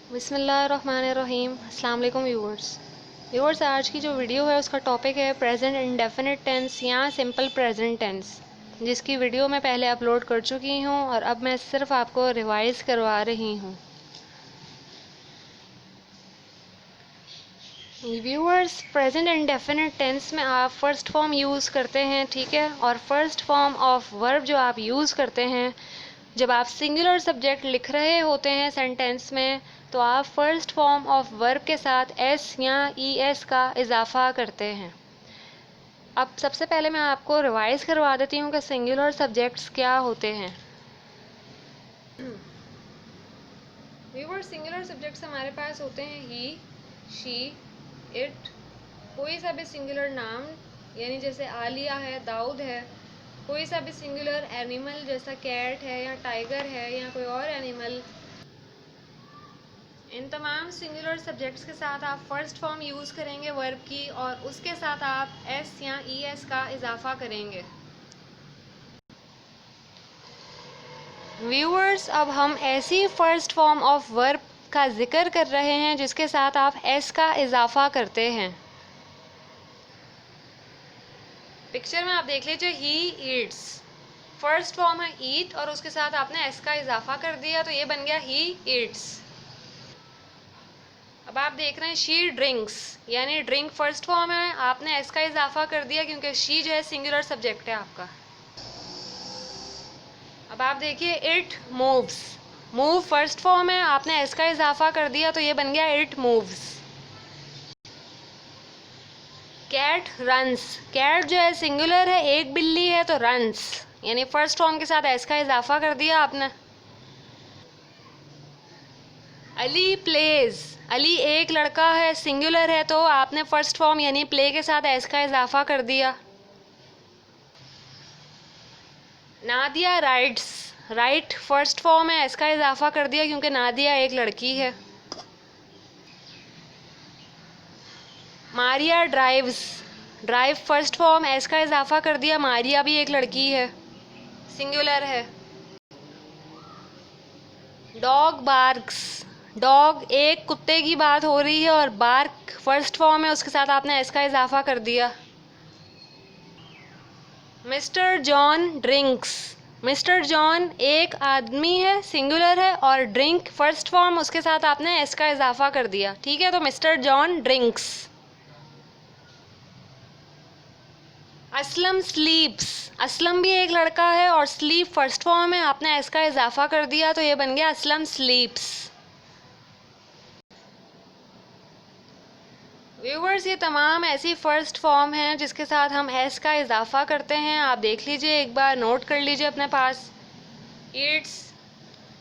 बिस्मिल्लाहिर्रहमानिर्रहीम। अस्सलाम वालेकुम व्यूवर्स, आज की जो वीडियो है उसका टॉपिक है प्रेजेंट इंडेफिनिट टेंस या सिंपल प्रेजेंट टेंस, जिसकी वीडियो मैं पहले अपलोड कर चुकी हूँ और अब मैं सिर्फ आपको रिवाइज़ करवा रही हूँ। व्यूअर्स, प्रेजेंट इंडेफिनिट टेंस में आप फर्स्ट फॉर्म यूज़ करते हैं, ठीक है। और फर्स्ट फॉर्म ऑफ वर्ब जो आप यूज़ करते हैं जब आप सिंगुलर सब्जेक्ट लिख रहे होते हैं सेंटेंस में, तो आप फर्स्ट फॉर्म ऑफ वर्ब के साथ एस या ई एस का इजाफा करते हैं। अब सबसे पहले मैं आपको रिवाइज करवा देती हूँ कि सिंगुलर सब्जेक्ट्स क्या होते हैं। व्यूअर, सिंगुलर सब्जेक्ट्स हमारे पास होते हैं ही, शी, इट, कोई सा भी सिंगुलर नाम, यानी जैसे आलिया है, दाऊद है, कोई सा भी सिंगुलर एनिमल जैसा कैट है या टाइगर है या कोई और एनिमल। इन तमाम सिंगुलर सब्जेक्ट्स के साथ आप फर्स्ट फॉर्म यूज़ करेंगे वर्ब की और उसके साथ आप एस या ई एस का इजाफा करेंगे। व्यूअर्स, अब हम ऐसी फर्स्ट फॉर्म ऑफ वर्ब का जिक्र कर रहे हैं जिसके साथ आप एस का इजाफा करते हैं। पिक्चर में आप देख लीजिए, ही ईट्स, फर्स्ट फॉर्म है ईट और उसके साथ आपने एस का इजाफा कर दिया तो ये बन गया ही ईट्स। अब आप देख रहे हैं शी ड्रिंक्स, यानी ड्रिंक फर्स्ट फॉर्म है, आपने एस का इजाफा कर दिया क्योंकि शी जो है सिंगुलर सब्जेक्ट है आपका। अब आप देखिए, it moves, move first form है, आपने एस का इजाफा कर दिया तो ये बन गया it moves. Cat runs, cat जो है सिंगुलर है, एक बिल्ली है तो रन्स, यानी फर्स्ट फॉर्म के साथ एस का इजाफा कर दिया आपने। अली प्लेज, अली एक लड़का है, सिंगुलर है तो आपने फर्स्ट फॉर्म यानी प्ले के साथ एस का इजाफा कर दिया। Nadia rights, right first form है, एस का इजाफा कर दिया क्योंकि नादिया एक लड़की है। Maria drives, drive first form, S का इजाफा कर दिया, मारिया भी एक लड़की है, सिंगुलर है। डॉग बार्क्स, डॉग एक कुत्ते की बात हो रही है और बार्क फर्स्ट फॉर्म है, उसके साथ आपने एस का इजाफा कर दिया। Mister John drinks, mister John एक आदमी है, सिंगुलर है और ड्रिंक फर्स्ट फॉर्म, उसके साथ आपने एस का इजाफा कर दिया, ठीक है। तो mister John drinks. Aslam स्लीप्स, Aslam भी एक लड़का है और स्लीप फर्स्ट फॉर्म है, आपने एस का इजाफा कर दिया तो ये बन गया असलम स्लीप्स। व्यूवर्स, ये तमाम ऐसी फर्स्ट फॉर्म हैं जिसके साथ हम एस का इजाफा करते हैं। आप देख लीजिए, एक बार नोट कर लीजिए अपने पास। ईट्स,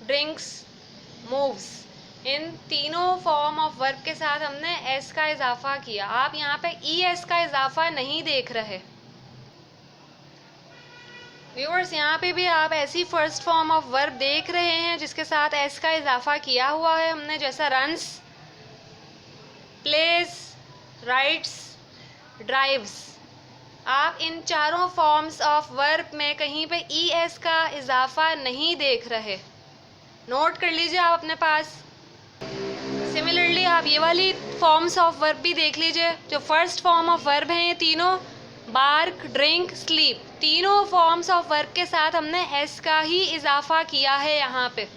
ड्रिंक्स, मूव्स, इन तीनों फॉर्म ऑफ वर्ब के साथ हमने एस का इजाफा किया। आप यहाँ पे ई एस का इजाफा नहीं देख रहे। व्यूअर्स, यहाँ पे भी आप ऐसी फर्स्ट फॉर्म ऑफ वर्ब देख रहे हैं जिसके साथ एस का इजाफा किया हुआ है हमने, जैसा रन्स, प्लेस, राइट्स, ड्राइव्स। आप इन चारों फॉर्म्स ऑफ वर्ब में कहीं पे ई एस का इजाफा नहीं देख रहे। नोट कर लीजिए आप अपने पास। सिमिलरली आप ये वाली फॉर्म्स ऑफ वर्ब भी देख लीजिए, जो फर्स्ट फॉर्म ऑफ वर्ब हैं ये तीनों, बार्क, ड्रिंक, स्लीप, तीनों फॉर्म्स ऑफ वर्ब के साथ हमने एस का ही इजाफा किया है। यहाँ पे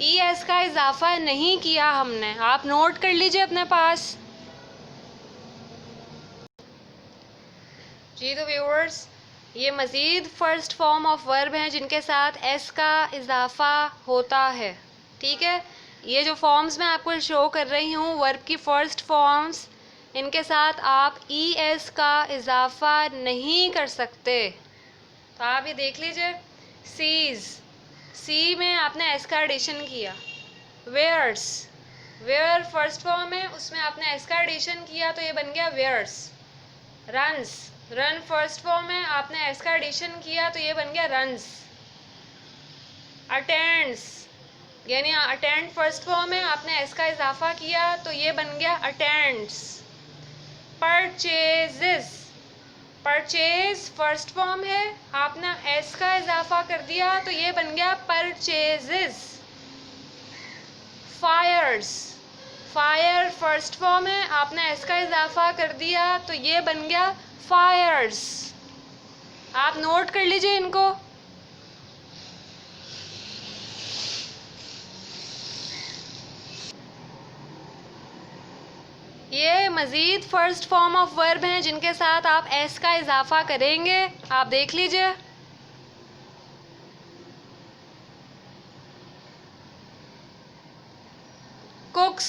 ई एस का इजाफा नहीं किया हमने, आप नोट कर लीजिए अपने पास। जी तो व्यूअर्स, ये मज़ीद फर्स्ट फॉर्म ऑफ वर्ब हैं जिनके साथ एस का इजाफा होता है, ठीक है। ये जो फॉर्म्स मैं आपको शो कर रही हूँ वर्ब की फर्स्ट फॉर्म्स, इनके साथ आप ई एस का इजाफा नहीं कर सकते। तो आप ये देख लीजिए, सीज, सी में आपने एस का एडिशन किया। वेयर्स, वेयर फर्स्ट फॉर्म है, उसमें आपने एस का एडिशन किया तो ये बन गया wears. Runs, run first form है, आपने एस का एडिशन किया तो ये बन गया रन्स। अटेंड्स, यानी अटेंड फर्स्ट फॉर्म है, आपने एस का इजाफा किया तो ये बन गया attends. Purchases, purchase first form है, आपने एस का इजाफा कर दिया तो ये बन गया purchases. Fires, fire first form है, आपने एस का इजाफा कर दिया तो ये बन गया फायर्स। आप नोट कर लीजिए इनको। ये मज़ीद फर्स्ट फॉर्म ऑफ वर्ब हैं जिनके साथ आप एस का इजाफा करेंगे। आप देख लीजिए। कुक्स,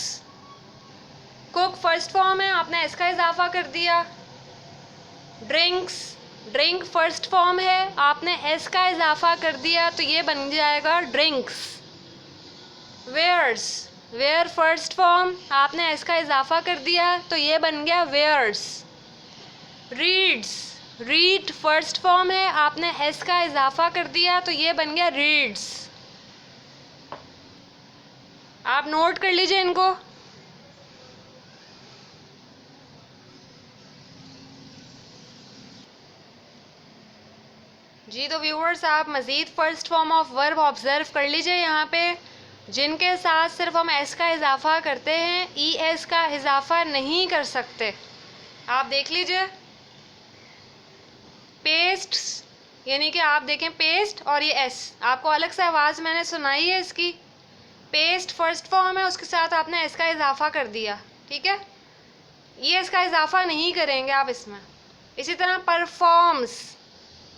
कुक फर्स्ट फॉर्म है, आपने एस का इजाफा कर दिया। ड्रिंक्स, ड्रिंक फर्स्ट फॉर्म है, आपने एस का इजाफा कर दिया तो ये बन जाएगा drinks. Wears, wear first form, आपने एस का इजाफा कर दिया तो ये बन गया wears. Reads, read first form है, आपने एस का इजाफा कर दिया तो ये बन गया रीड्स। आप नोट कर लीजिए इनको। जी तो व्यूअर्स, आप मज़ीद first form of verb observe कर लीजिए यहाँ पे, जिनके साथ सिर्फ हम एस का इजाफा करते हैं, ई एस का इजाफा नहीं कर सकते। आप देख लीजिए। पेस्ट, यानी कि आप देखें पेस्ट और ये एस, आपको अलग से आवाज़ मैंने सुनाई है इसकी। पेस्ट फर्स्ट फॉर्म है, उसके साथ आपने एस का इजाफा कर दिया, ठीक है। ई एस का इजाफा नहीं करेंगे आप इसमें। इसी तरह परफॉर्म्स,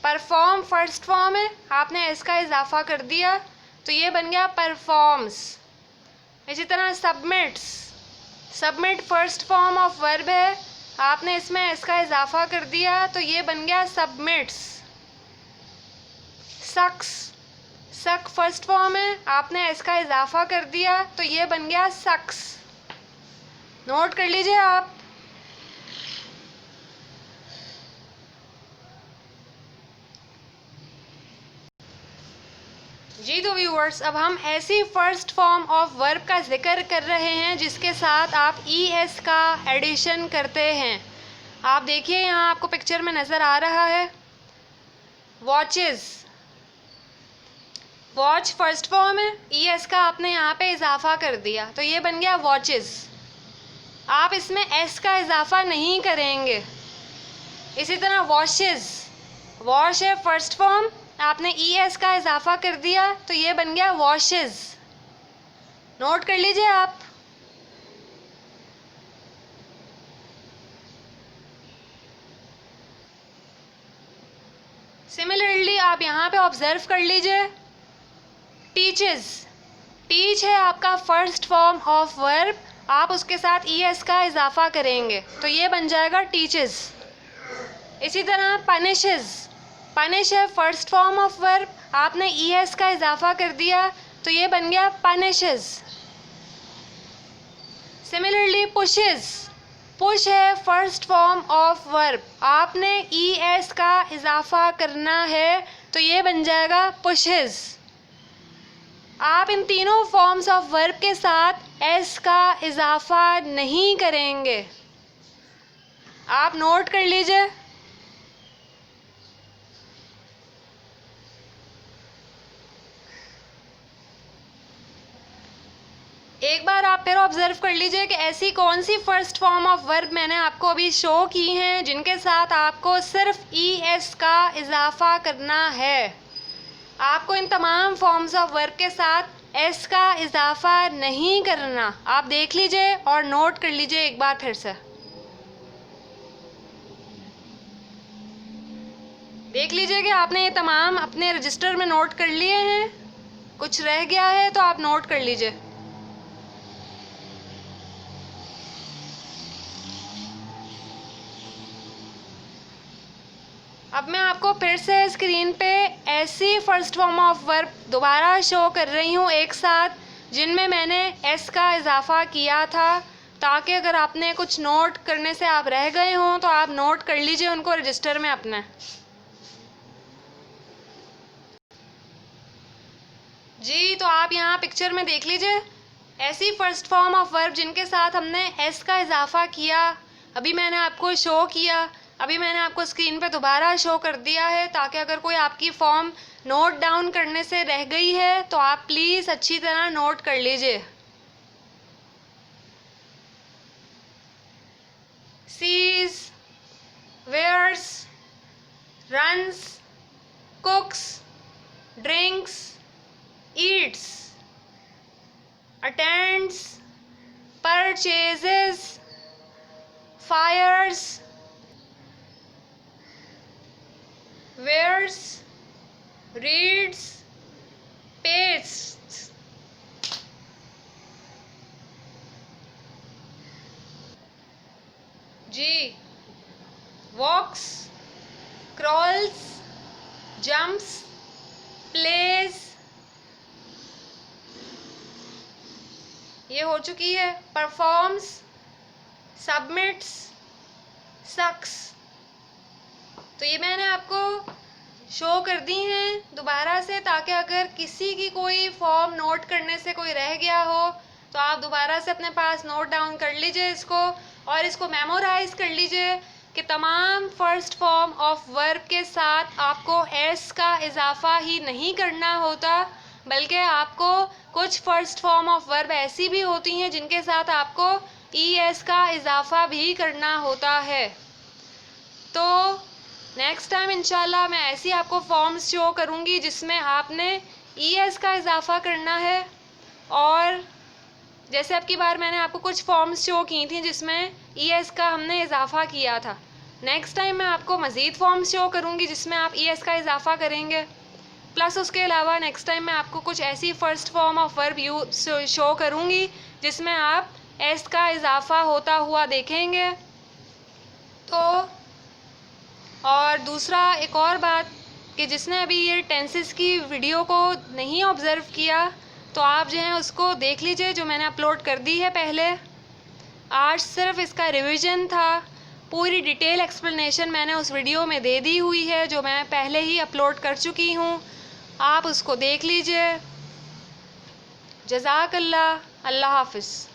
परफॉर्म फर्स्ट फॉर्म है, आपने एस का इजाफा कर दिया तो ये बन गया परफॉर्म्स। इसी तरह submits, submit first form of verb है, आपने इसमें एस का इजाफा कर दिया तो ये बन गया सबमिट्स। सक्स, सक फर्स्ट फॉर्म है, आपने एस का इजाफा कर दिया तो ये बन गया सक्स। नोट कर लीजिए आप। जी तो व्यूअर्स, अब हम ऐसी फर्स्ट फॉर्म ऑफ वर्ब का जिक्र कर रहे हैं जिसके साथ आप ई एस का एडिशन करते हैं। आप देखिए यहाँ आपको पिक्चर में नज़र आ रहा है वॉचेस, वॉच फर्स्ट फॉर्म है, ई एस का आपने यहाँ पे इजाफा कर दिया तो ये बन गया वॉचेस। आप इसमें एस का इजाफा नहीं करेंगे। इसी तरह वॉशेस, वॉश है फर्स्ट फॉर्म, आपने ई एस का इजाफा कर दिया तो ये बन गया वॉशेस। नोट कर लीजिए आप। सिमिलरली आप यहाँ पे ऑब्जर्व कर लीजिए टीचेस, टीच है आपका फर्स्ट फॉर्म ऑफ वर्ब, आप उसके साथ ई एस का इजाफा करेंगे तो ये बन जाएगा टीचेस। इसी तरह पनिशेस, पनिश है फर्स्ट फॉर्म ऑफ वर्ब, आपने ई एस का इजाफा कर दिया तो ये बन गया पनिशेस। सिमिलरली पुशेस, पुश है फर्स्ट फॉर्म ऑफ वर्ब, आपने ई एस का इजाफा करना है तो ये बन जाएगा पुशेस। आप इन तीनों फॉर्म्स ऑफ वर्ब के साथ एस का इजाफा नहीं करेंगे। आप नोट कर लीजिए। एक बार आप फिर ऑब्जर्व कर लीजिए कि ऐसी कौन सी फर्स्ट फॉर्म ऑफ वर्ब मैंने आपको अभी शो की हैं जिनके साथ आपको सिर्फ ई एस का इजाफा करना है। आपको इन तमाम फॉर्म्स ऑफ वर्ब के साथ एस का इजाफा नहीं करना। आप देख लीजिए और नोट कर लीजिए एक बार फिर से। देख लीजिए कि आपने ये तमाम अपने रजिस्टर में नोट कर लिए हैं, कुछ रह गया है तो आप नोट कर लीजिए। अब मैं आपको फिर से स्क्रीन पे ऐसी फर्स्ट फॉर्म ऑफ वर्ब दोबारा शो कर रही हूँ एक साथ, जिनमें मैंने एस का इजाफा किया था, ताकि अगर आपने कुछ नोट करने से आप रह गए हों तो आप नोट कर लीजिए उनको रजिस्टर में अपने। जी तो आप यहाँ पिक्चर में देख लीजिए ऐसी फर्स्ट फॉर्म ऑफ वर्ब जिनके साथ हमने एस का इजाफा किया, अभी मैंने आपको शो किया, अभी मैंने आपको स्क्रीन पे दोबारा शो कर दिया है, ताकि अगर कोई आपकी फॉर्म नोट डाउन करने से रह गई है तो आप प्लीज़ अच्छी तरह नोट कर लीजिए। sees, wears, runs, cooks, drinks, eats, attends, purchases, fires, wears, reads, pastes. G. Walks, crawls, jumps, plays. ये हो चुकी है. Performs, submits, sucks. तो ये मैंने आपको शो कर दी हैं दोबारा से, ताकि अगर किसी की कोई फॉर्म नोट करने से कोई रह गया हो तो आप दोबारा से अपने पास नोट डाउन कर लीजिए इसको, और इसको मेमोराइज कर लीजिए कि तमाम फर्स्ट फॉर्म ऑफ वर्ब के साथ आपको एस का इजाफा ही नहीं करना होता, बल्कि आपको कुछ फर्स्ट फॉर्म ऑफ वर्ब ऐसी भी होती हैं जिनके साथ आपको ई एस का इजाफा भी करना होता है. तो नेक्स्ट टाइम इंशाल्लाह मैं ऐसी आपको फॉर्म्स शो करूँगी जिसमें आपने ई एस का इजाफा करना है, और जैसे अब की बार मैंने आपको कुछ फॉर्म्स शो की थी जिसमें ई एस का हमने इजाफा किया था. नेक्स्ट टाइम मैं आपको मज़ीद फॉर्म्स शो करूँगी जिसमें आप ई एस का इजाफा करेंगे. प्लस उसके अलावा नेक्स्ट टाइम मैं आपको कुछ ऐसी first form of verb show करूँगी जिसमें आप एस का इजाफा होता हुआ देखेंगे. तो और दूसरा एक और बात कि जिसने अभी ये टेंसेस की वीडियो को नहीं ऑब्ज़र्व किया तो आप जो है उसको देख लीजिए, जो मैंने अपलोड कर दी है पहले. आज सिर्फ इसका रिवीजन था, पूरी डिटेल एक्सप्लेनेशन मैंने उस वीडियो में दे दी हुई है जो मैं पहले ही अपलोड कर चुकी हूँ. आप उसको देख लीजिए. जज़ाकल्लाह. अल्लाह हाफ़िज़.